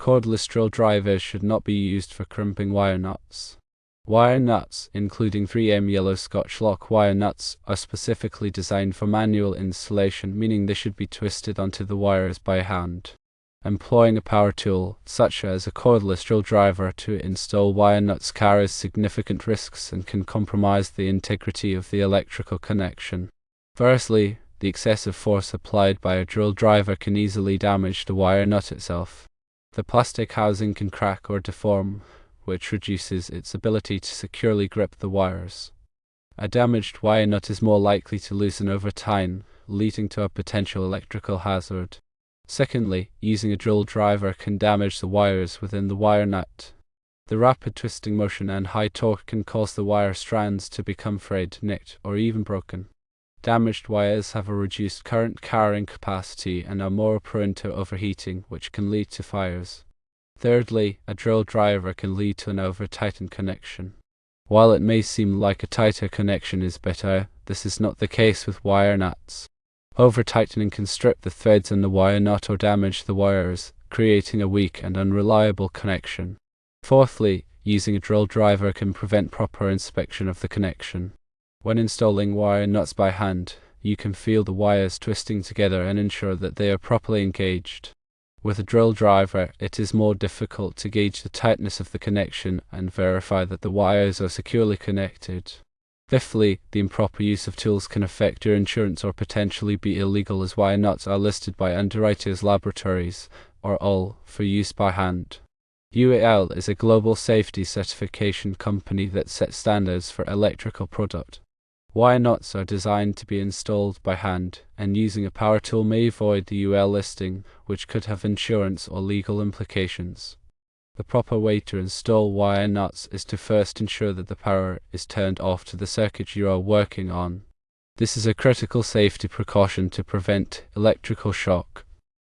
Cordless drill drivers should not be used for crimping wire nuts. Wire nuts, including 3M yellow Scotch lock wire nuts, are specifically designed for manual installation, meaning they should be twisted onto the wires by hand. Employing a power tool, such as a cordless drill driver, to install wire nuts carries significant risks and can compromise the integrity of the electrical connection. Firstly, the excessive force applied by a drill driver can easily damage the wire nut itself. The plastic housing can crack or deform, which reduces its ability to securely grip the wires. A damaged wire nut is more likely to loosen over time, leading to a potential electrical hazard. Secondly, using a drill driver can damage the wires within the wire nut. The rapid twisting motion and high torque can cause the wire strands to become frayed, nicked, or even broken. Damaged wires have a reduced current carrying capacity and are more prone to overheating, which can lead to fires. Thirdly, a drill driver can lead to an over-tightened connection. While it may seem like a tighter connection is better, this is not the case with wire nuts. Over-tightening can strip the threads in the wire nut or damage the wires, creating a weak and unreliable connection. Fourthly, using a drill driver can prevent proper inspection of the connection. When installing wire nuts by hand, you can feel the wires twisting together and ensure that they are properly engaged. With a drill driver, it is more difficult to gauge the tightness of the connection and verify that the wires are securely connected. Fifthly, the improper use of tools can affect your insurance or potentially be illegal, as wire nuts are listed by Underwriters Laboratories, or UL, for use by hand. UL is a global safety certification company that sets standards for electrical product. Wire nuts are designed to be installed by hand, and using a power tool may avoid the UL listing, which could have insurance or legal implications. The proper way to install wire nuts is to first ensure that the power is turned off to the circuit you are working on. This is a critical safety precaution to prevent electrical shock.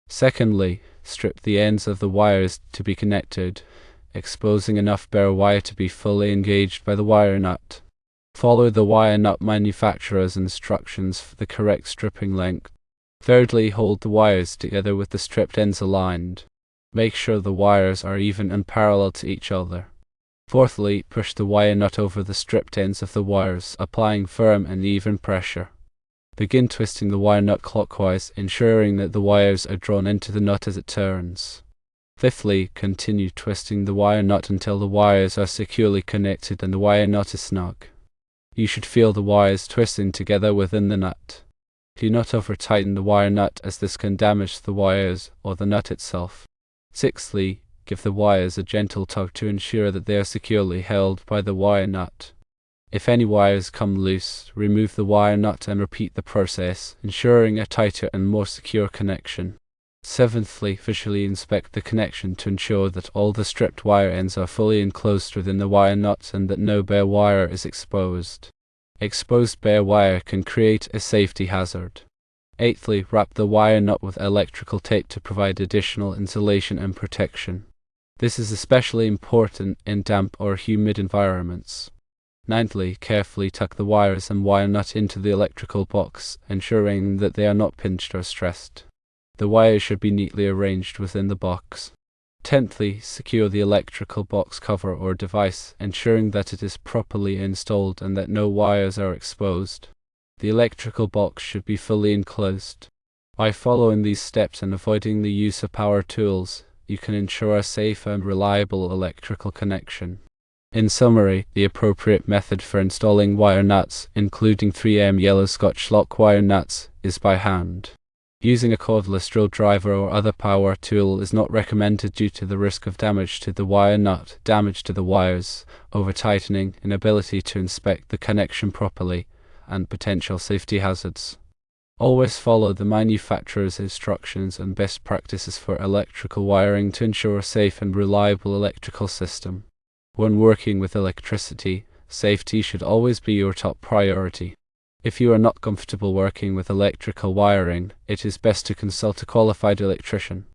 Secondly, strip the ends of the wires to be connected, exposing enough bare wire to be fully engaged by the wire nut. Follow the wire nut manufacturer's instructions for the correct stripping length. Thirdly, hold the wires together with the stripped ends aligned. Make sure the wires are even and parallel to each other. Fourthly, push the wire nut over the stripped ends of the wires, applying firm and even pressure. Begin twisting the wire nut clockwise, ensuring that the wires are drawn into the nut as it turns. Fifthly, continue twisting the wire nut until the wires are securely connected and the wire nut is snug. You should feel the wires twisting together within the nut. Do not over-tighten the wire nut, as this can damage the wires or the nut itself. Sixthly, give the wires a gentle tug to ensure that they are securely held by the wire nut. If any wires come loose, remove the wire nut and repeat the process, ensuring a tighter and more secure connection. Seventhly, visually inspect the connection to ensure that all the stripped wire ends are fully enclosed within the wire nut and that no bare wire is exposed. Exposed bare wire can create a safety hazard. Eighthly, wrap the wire nut with electrical tape to provide additional insulation and protection. This is especially important in damp or humid environments. Ninthly, carefully tuck the wires and wire nut into the electrical box, ensuring that they are not pinched or stressed. The wires should be neatly arranged within the box. Tenthly, secure the electrical box cover or device, ensuring that it is properly installed and that no wires are exposed. The electrical box should be fully enclosed. By following these steps and avoiding the use of power tools, you can ensure a safe and reliable electrical connection. In summary, the appropriate method for installing wire nuts, including 3M yellow Scotch lock wire nuts, is by hand. Using a cordless drill driver or other power tool is not recommended due to the risk of damage to the wire nut, damage to the wires, over-tightening, inability to inspect the connection properly, and potential safety hazards. Always follow the manufacturer's instructions and best practices for electrical wiring to ensure a safe and reliable electrical system. When working with electricity, safety should always be your top priority. If you are not comfortable working with electrical wiring, it is best to consult a qualified electrician.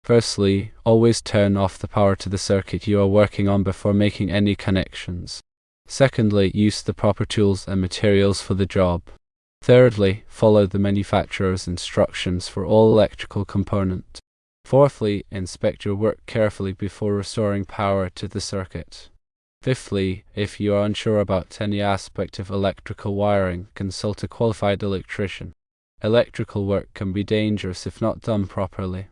Firstly, always turn off the power to the circuit you are working on before making any connections. Secondly, use the proper tools and materials for the job. Thirdly, follow the manufacturer's instructions for all electrical components. Fourthly, inspect your work carefully before restoring power to the circuit. Fifthly, if you are unsure about any aspect of electrical wiring, consult a qualified electrician. Electrical work can be dangerous if not done properly.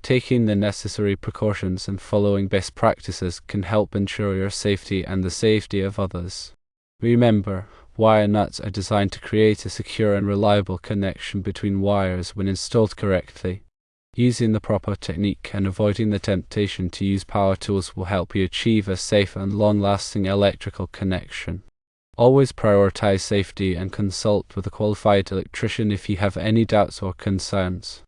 Taking the necessary precautions and following best practices can help ensure your safety and the safety of others. Remember, wire nuts are designed to create a secure and reliable connection between wires when installed correctly. Using the proper technique and avoiding the temptation to use power tools will help you achieve a safe and long-lasting electrical connection. Always prioritize safety and consult with a qualified electrician if you have any doubts or concerns.